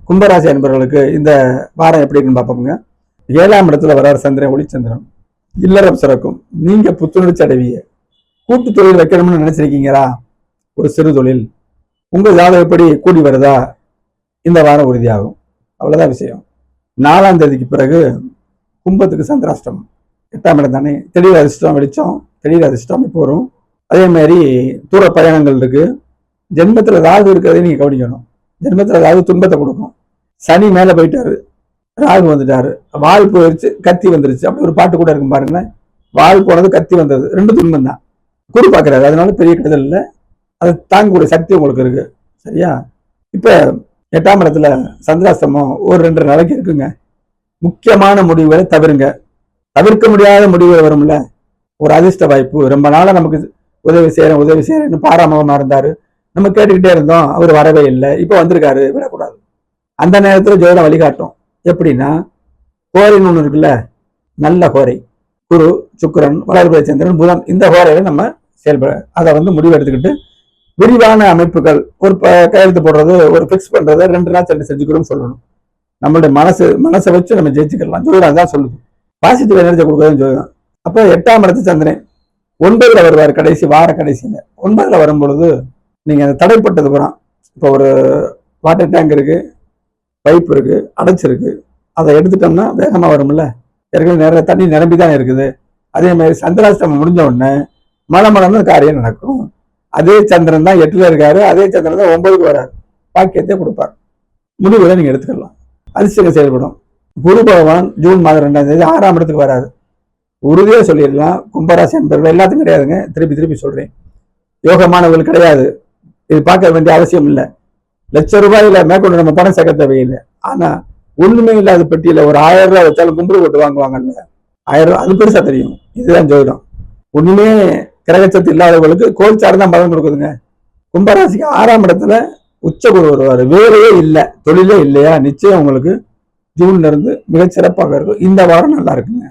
கும்பராசி அன்பர்களுக்கு இந்த வாரம் எப்படி இருக்குன்னு பார்ப்போங்க. 7ஆம் இடத்துல வர்றார் சந்திரன், ஒளிச்சந்திரன். இல்லறம் சிறக்கும். நீங்க புத்துணர்ச்சி அடைவீங்க. கூட்டு தொழில் வைக்கணும்னு நினைச்சிருக்கீங்களா? ஒரு சிறு தொழில் உங்க ஜாதகப்படி கூடி வருதா? இந்த வாரம் உறுதியாகும். அவ்வளவுதான் விஷயம். 4ஆம் தேதிக்கு பிறகு கும்பத்துக்கு சந்திராஷ்டமம். 8ஆம் இடம் தானே, திடீர் அதிர்ஷ்டம் வெளிச்சம், திடீர் அதிர்ஷ்டம் இப்போ வரும். அதே மாதிரி தூர பயணங்கள் இருக்கு. ஜென்மத்துல ராகு இருக்கிறதே நீங்க கவனிக்கணும். ஜென்மத்துல ராகு துன்பத்தை கொடுக்கும். சனி மேல போயிட்டாரு, ராகு வந்துட்டாரு, வால் போயிருச்சு, கத்தி வந்துருச்சு. அப்படி ஒரு பாட்டு கூட இருக்கும் பாருங்களேன். வால் போனது, கத்தி வந்தது, ரெண்டு துன்பம் தான். குரு பாக்குறாரு, அதனால பெரிய கெடுதல் இல்லை. அதை தாங்கக்கூடிய சக்தி உங்களுக்கு இருக்கு. சரியா? இப்ப 8ஆம் இடத்துல சந்திராஷ்டமம் ஒரு 2 நாளைக்கு இருக்குங்க. முக்கியமான முடிவுகளை தவிருங்க. தவிர்க்க முடியாத முடிவுகள் வரும்ல. ஒரு அதிர்ஷ்ட வாய்ப்பு, ரொம்ப நாளா நமக்கு உதவி செய்யறேன்னு பாராமுகமா இருந்தாரு, நம்ம கேட்டுக்கிட்டே இருந்தோம், அவர் வரவே இல்லை, இப்ப வந்திருக்காரு, விடக்கூடாது. அந்த நேரத்துல ஜோதிடம் வழிகாட்டும். எப்படின்னா, கோரைன்னு ஒண்ணு இருக்குல்ல, நல்ல கோரை, குரு, சுக்கிரன், வளர்பிறை சந்திரன், புதன், இந்த கோரையில நம்ம செயல்பட அதை முடிவு எடுத்துக்கிட்டு விரிவான அமைப்புகள், ஒரு கையெழுத்து போடுறது, ஒரு பிக்ஸ் பண்றதை 2 நாள் செஞ்சுக்கிறோம்னு சொல்லணும். நம்மளுடைய மனசை வச்சு நம்ம ஜெயிச்சுக்கலாம். ஜோதிடம் தான் சொல்லுது. பாசிட்டிவ் எனர்ஜி கொடுக்குறதுன்னு ஜோதிடம். அப்போ 8ஆம் இடத்து சந்திரன் 9ல வருவார், கடைசி வார கடைசியில. 9ல வரும் பொழுது நீங்க அந்த தடைப்பட்டது போறான். இப்போ ஒரு வாட்டர் டேங்க் இருக்கு, பைப் இருக்கு, அடைச்சிருக்கு, அதை எடுத்துட்டோம்னா வேகமா வரும்ல. ஏற்கனவே நிறைய தண்ணி நிரம்பிதான் இருக்குது. அதே மாதிரி சந்திராஷ்டமம் முடிஞ்ச உடனே மலமலன்னு காரியம் நடக்கும். அதே சந்திரன் தான் 8ல இருக்காரு, அதே சந்திரன் தான் 9க்கு வராரு. பாக்கியத்தை கொடுப்பார். முடிவுகளை நீங்க எடுத்துக்கலாம். அதிர்ஷ்டம் செயல்படும். குரு பகவான் ஜூன் மாதம் 2ஆம் தேதி 6ஆம் இடத்துக்கு வராரு. உறுதியா சொல்லிடலாம், கும்பராசி என்பவர்கள் எல்லாத்துக்கும் கிடையாதுங்க. திருப்பி சொல்றேன், யோகமானவர்கள் கிடையாது. இது பார்க்க வேண்டிய அவசியம் இல்லை. லட்சம் ரூபாயில மேற்கொண்டு நம்ம பணம் சேர்க்க தேவையில்லை. ஆனா ஒண்ணுமே இல்லாத பெட்டியில ஒரு 1000 ரூபாய் வச்சாலும் கும்பிடு போட்டு வாங்குவாங்கல்ல, 1000 ரூபாய், அது பெருசா தெரியும். இதுதான் ஜோதிடம். ஒண்ணுமே கிரகச்சத்து இல்லாதவர்களுக்கு கோல் சார்ந்து தான் பலன் கொடுக்குதுங்க. கும்பராசிக்கு 6ஆம் இடத்துல உச்ச குரு வருவாரு. வேலையே இல்லை, தொழிலே இல்லையா, நிச்சயம் உங்களுக்கு ஜூன்ல இருந்து மிகச்சிறப்பாக இருக்கும். இந்த வாரம் நல்லா இருக்குங்க.